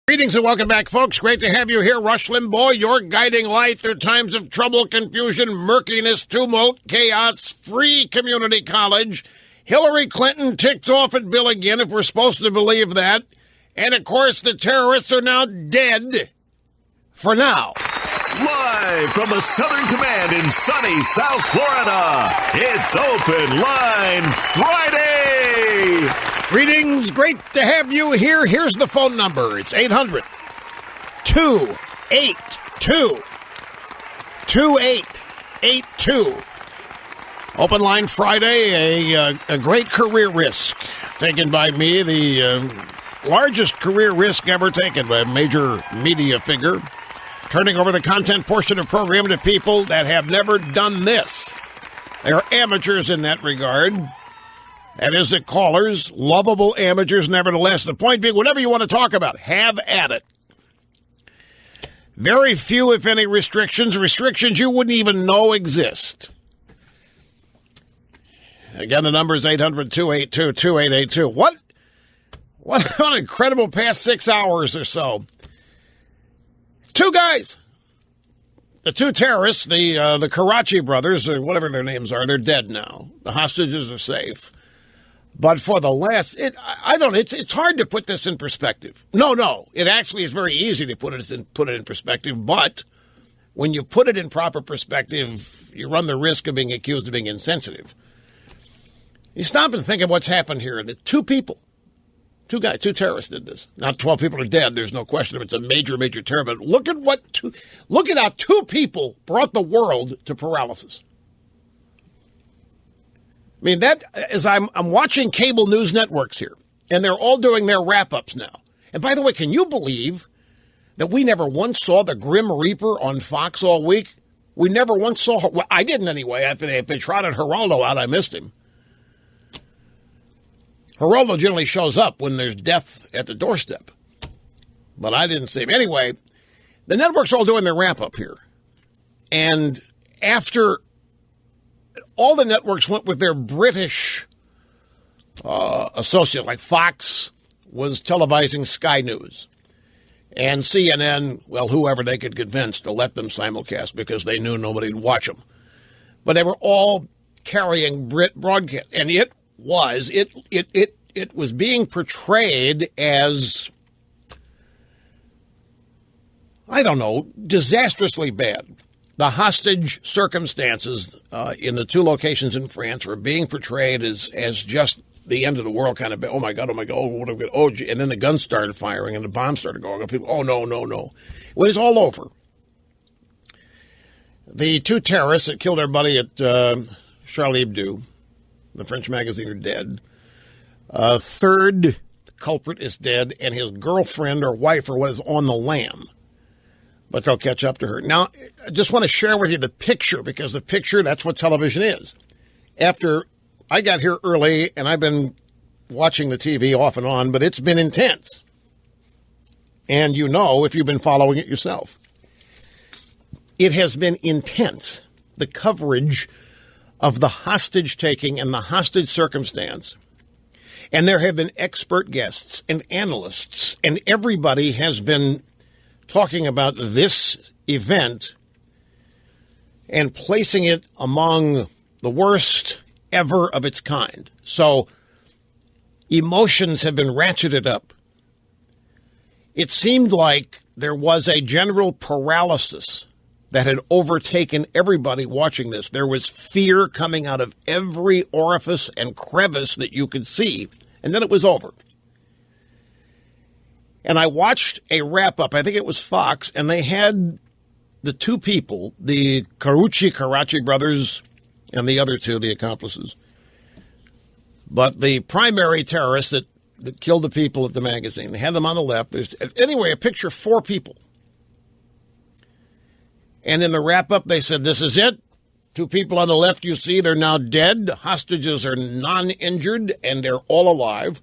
Greetings and welcome back, folks. Great to have you here. Rush Limbaugh, your guiding light through times of trouble, confusion, murkiness, tumult, chaos, free community college. Hillary Clinton ticked off at Bill again, if we're supposed to believe that. And, of course, the terrorists are now dead. For now. Live from the Southern Command in sunny South Florida, it's Open Line Friday. Greetings. Great to have you here. Here's the phone number. It's 800-282-2882. Open Line Friday, a great career risk taken by me, the largest career risk ever taken by a major media figure, turning over the content portion of the program to people that have never done this. They're amateurs in that regard. That is, the callers, lovable amateurs nevertheless. The point being, whatever you want to talk about, have at it. Very few, if any, restrictions you wouldn't even know exist. Again, the number is 800-282-2882. What an incredible past 6 hours or so. Two guys. The two terrorists, the Karachi brothers, or whatever their names are, they're dead now. The hostages are safe. But for the last, it's hard to put this in perspective. No, it actually is very easy to put it in perspective. But when you put it in proper perspective, you run the risk of being accused of being insensitive. You stop and think of what's happened here. The two terrorists did this. Not 12 people are dead. There's no question of it. It's a major, major terror. But look at how two people brought the world to paralysis. I mean, that is, I'm watching cable news networks here, and they're all doing their wrap-ups now. And by the way, can you believe that we never once saw the Grim Reaper on Fox all week? We never once saw her. Well, I didn't anyway. If they trotted Geraldo out, I missed him. Geraldo generally shows up when there's death at the doorstep. But I didn't see him. Anyway, the networks are all doing their wrap-up here. And after all the networks went with their British associate, like Fox was televising Sky News. And CNN, well, whoever they could convince to let them simulcast because they knew nobody would watch them. But they were all carrying Brit broadcast. And it was being portrayed as, I don't know, disastrously bad. The hostage circumstances in the two locations in France were being portrayed as just the end of the world kind of. Oh my God! What have we got? Oh, gee. And then the guns started firing and the bombs started going. And people, oh no! When it's all over, the two terrorists that killed our buddy at Charlie Hebdo, the French magazine, are dead. Third culprit is dead, and his girlfriend or wife or what is on the lam. But they'll catch up to her. Now, I just want to share with you the picture, because the picture, that's what television is. After I got here early, and I've been watching the TV off and on, but it's been intense. And you know, if you've been following it yourself. It has been intense, the coverage of the hostage taking and the hostage circumstance. And there have been expert guests and analysts, and everybody has been talking about this event and placing it among the worst ever of its kind. So emotions have been ratcheted up. It seemed like there was a general paralysis that had overtaken everybody watching this. There was fear coming out of every orifice and crevice that you could see, and then it was over. And I watched a wrap-up, I think it was Fox, and they had the two people, the Karachi brothers and the other two, the accomplices. But the primary terrorist that killed the people at the magazine, they had them on the left. There's, anyway, a picture of four people. And in the wrap-up, they said, this is it. Two people on the left you see, they're now dead. The hostages are non-injured, and they're all alive.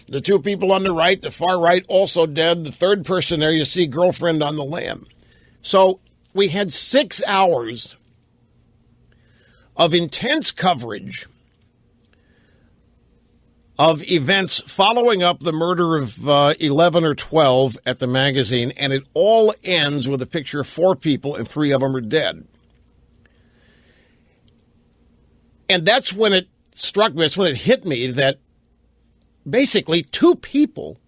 The two people on the right, the far right, also dead. The third person there, you see girlfriend on the lam. So we had 6 hours of intense coverage of events following up the murder of 11 or 12 at the magazine, and it all ends with a picture of 4 people, and 3 of them are dead. And that's when it struck me, that's when it hit me that basically 2 people,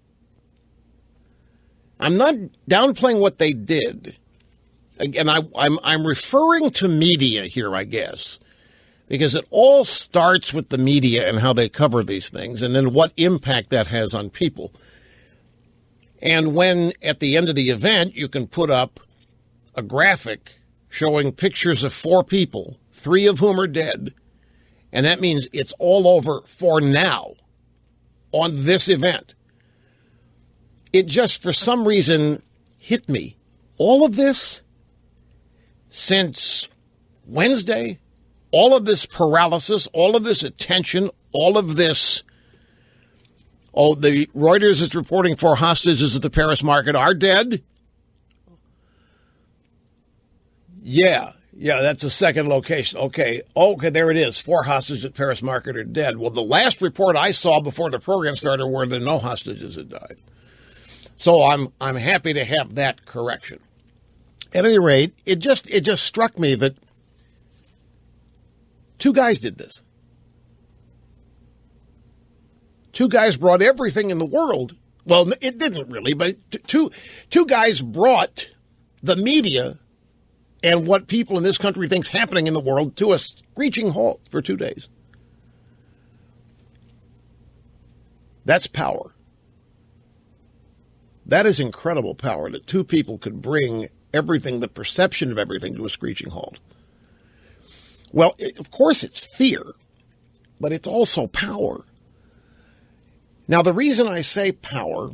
I'm not downplaying what they did. Again, I'm referring to media here, I guess, because it all starts with the media and how they cover these things, and then what impact that has on people. And when, at the end of the event, you can put up a graphic showing pictures of 4 people, 3 of whom are dead, and that means it's all over for now on this event. It just, for some reason, hit me. All of this, since Wednesday, all of this paralysis, all of this attention, all of this, the Reuters is reporting 4 hostages at the Paris market are dead. Yeah, that's the second location. Okay, there it is. 4 hostages at Paris market are dead. Well, the last report I saw before the program started were that no hostages had died. So I'm happy to have that correction. At any rate, it just struck me that 2 guys did this. 2 guys brought everything in the world. Well, it didn't really, but two guys brought the media and what people in this country think's happening in the world to a screeching halt for 2 days. That's power. That is incredible power, that 2 people could bring everything, the perception of everything, to a screeching halt. Well, of course it's fear, but it's also power. Now, the reason I say power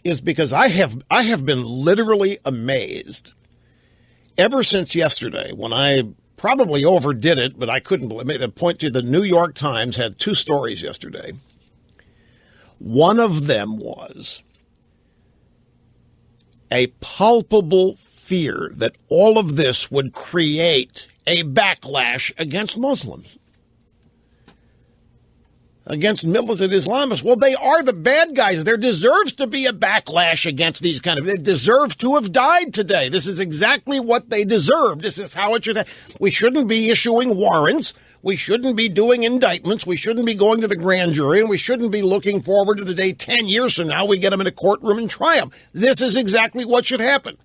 is because I have been literally amazed ever since yesterday, when I probably overdid it, but I couldn't believe it. I made a point to the New York Times had 2 stories yesterday. One of them was a palpable fear that all of this would create a backlash against Muslims, against militant Islamists. Well, they are the bad guys. There deserves to be a backlash against these kind of. They deserve to have died today. This is exactly what they deserve. This is how it should have. We shouldn't be issuing warrants. We shouldn't be doing indictments. We shouldn't be going to the grand jury, and we shouldn't be looking forward to the day 10 years from now we get them in a courtroom and try them. This is exactly what should happen.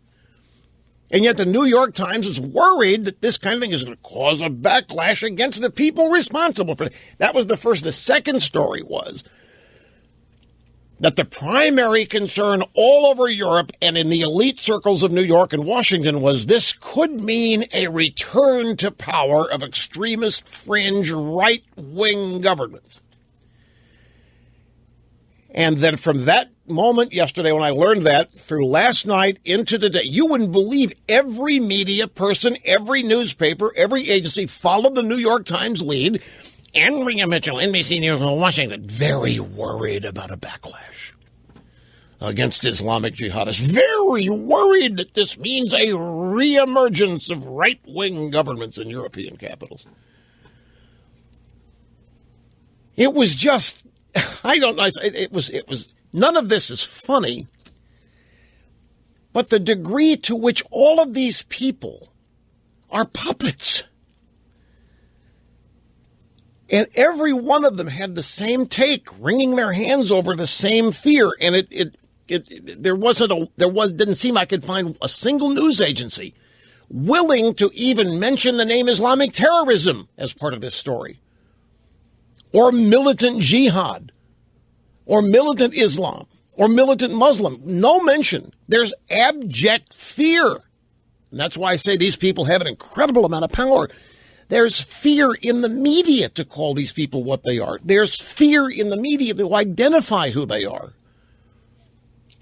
And yet the New York Times is worried that this kind of thing is going to cause a backlash against the people responsible for it. That was the first. The second story was that the primary concern all over Europe and in the elite circles of New York and Washington was this could mean a return to power of extremist, fringe, right-wing governments. And then from that moment yesterday when I learned that, through last night into today, you wouldn't believe every media person, every newspaper, every agency followed the New York Times lead. Andrea Mitchell, NBC News in Washington, very worried about a backlash against Islamic jihadists. Very worried that this means a reemergence of right-wing governments in European capitals. It was just, I don't know, it was, none of this is funny, but the degree to which all of these people are puppets. And every one of them had the same take, wringing their hands over the same fear. And didn't seem I could find a single news agency willing to even mention the name Islamic terrorism as part of this story, or militant jihad, or militant Islam, or militant Muslim. No mention. There's abject fear. And that's why I say these people have an incredible amount of power. There's fear in the media to call these people what they are. There's fear in the media to identify who they are.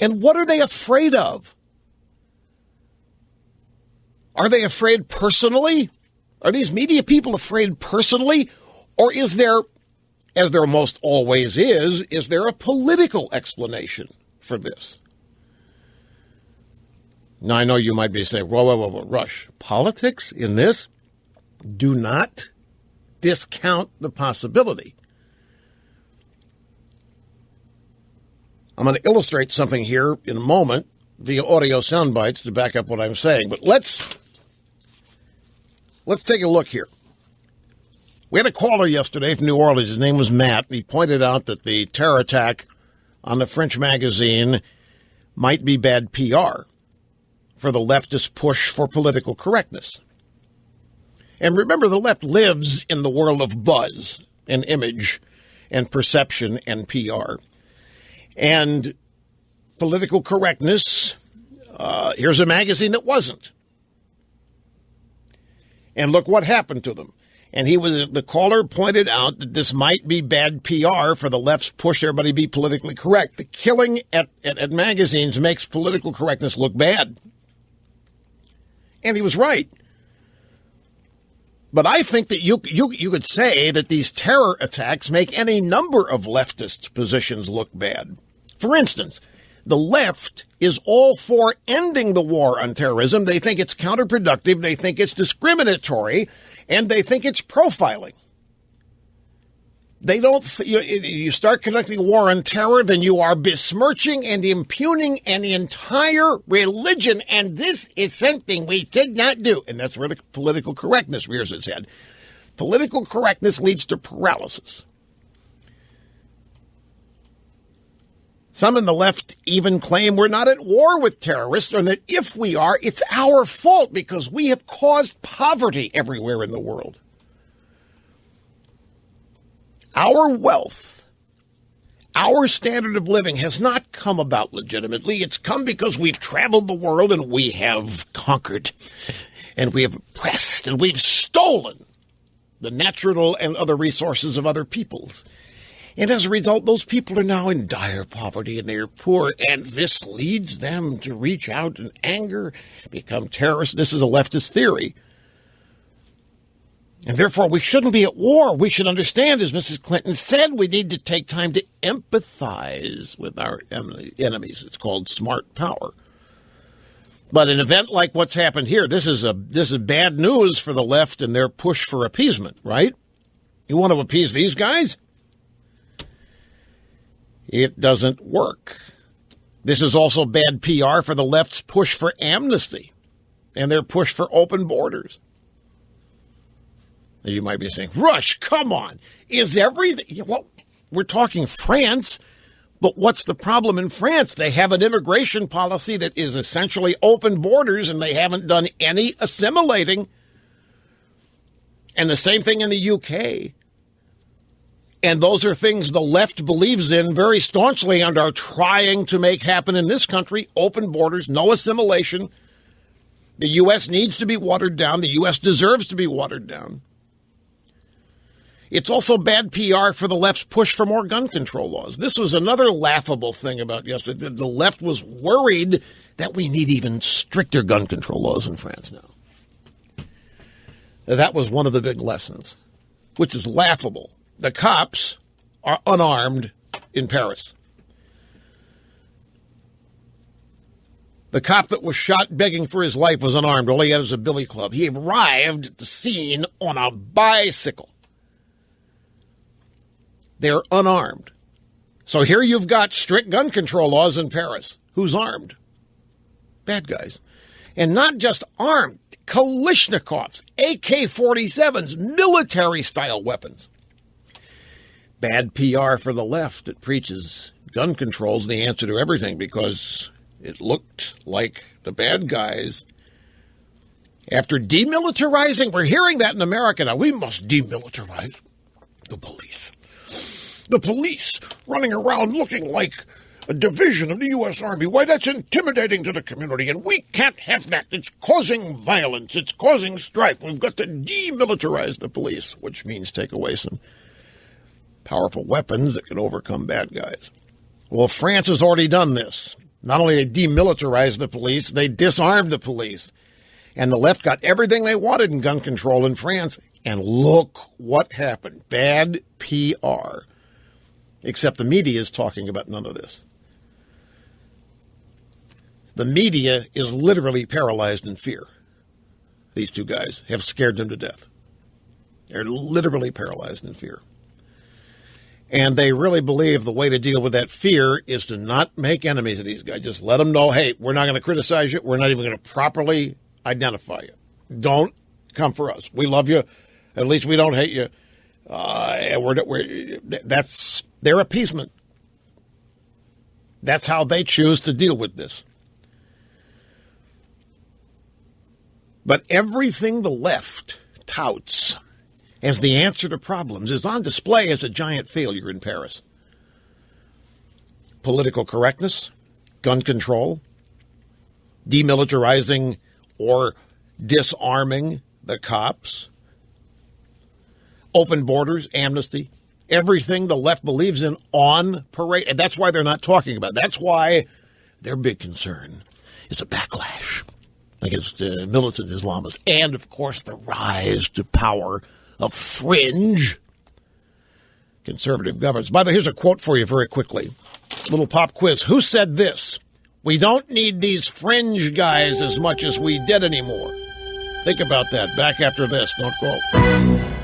And what are they afraid of? Are they afraid personally? Are these media people afraid personally? Or is there, as there most always is there a political explanation for this? Now, I know you might be saying, whoa, Rush, politics in this? Do not discount the possibility I'm going to illustrate something here in a moment via audio sound bites to back up what I'm saying. But let's take a look here. We had a caller yesterday from New Orleans. His name was Matt. He pointed out that the terror attack on the French magazine might be bad PR for the leftist push for political correctness. And remember, the left lives in the world of buzz and image and perception and PR. And political correctness, here's a magazine that wasn't. And look what happened to them. And the caller pointed out that this might be bad PR for the left's push everybody be politically correct. The killing at magazines makes political correctness look bad. And he was right. But I think that you could say that these terror attacks make any number of leftist positions look bad. For instance, the left is all for ending the war on terrorism. They think it's counterproductive. They think it's discriminatory. And they think it's profiling. They don't. You start conducting a war on terror, then you are besmirching and impugning an entire religion. And this is something we did not do. And that's where the political correctness rears its head. Political correctness leads to paralysis. Some in the left even claim we're not at war with terrorists, and that if we are, it's our fault because we have caused poverty everywhere in the world. Our wealth, our standard of living has not come about legitimately. It's come because we've traveled the world and we have conquered and we have oppressed and we've stolen the natural and other resources of other peoples. And as a result, those people are now in dire poverty and they're poor, and this leads them to reach out in anger, become terrorists. This is a leftist theory. And therefore, we shouldn't be at war. We should understand, as Mrs. Clinton said, we need to take time to empathize with our enemies. It's called smart power. But an event like what's happened here, this is bad news for the left and their push for appeasement, right? You want to appease these guys? It doesn't work. This is also bad PR for the left's push for amnesty and their push for open borders. You might be saying, Rush, come on. Is everything... Well, we're talking France, but what's the problem in France? They have an immigration policy that is essentially open borders, and they haven't done any assimilating. And the same thing in the UK. And those are things the left believes in very staunchly and are trying to make happen in this country. Open borders, no assimilation. The U.S. needs to be watered down. The U.S. deserves to be watered down. It's also bad PR for the left's push for more gun control laws. This was another laughable thing about yesterday. The left was worried that we need even stricter gun control laws in France now. That was one of the big lessons, which is laughable. The cops are unarmed in Paris. The cop that was shot begging for his life was unarmed. All he had was a billy club. He arrived at the scene on a bicycle. They're unarmed. So here you've got strict gun control laws in Paris. Who's armed? Bad guys. And not just armed. Kalashnikovs, AK-47s, military-style weapons. Bad PR for the left that preaches gun control's the answer to everything because it looked like the bad guys, after demilitarizing, we're hearing that in America now, we must demilitarize the police. The police running around looking like a division of the U.S. Army. Why, that's intimidating to the community, and we can't have that. It's causing violence. It's causing strife. We've got to demilitarize the police, which means take away some powerful weapons that can overcome bad guys. Well, France has already done this. Not only they demilitarized the police, they disarmed the police. And the left got everything they wanted in gun control in France. And look what happened. Bad PR. Except the media is talking about none of this. The media is literally paralyzed in fear. These two guys have scared them to death. They're literally paralyzed in fear. And they really believe the way to deal with that fear is to not make enemies of these guys. Just let them know, hey, we're not going to criticize you. We're not even going to properly identify you. Don't come for us. We love you. At least we don't hate you. That's their appeasement. That's how they choose to deal with this. But everything the left touts as the answer to problems is on display as a giant failure in Paris. Political correctness, gun control, demilitarizing or disarming the cops, open borders, amnesty, everything the left believes in on parade. And that's why they're not talking about it. That's why their big concern is a backlash against militant Islamists and, of course, the rise to power of fringe conservative governments. By the way, here's a quote for you very quickly. Little pop quiz. Who said this? We don't need these fringe guys as much as we did anymore. Think about that. Back after this. Don't go.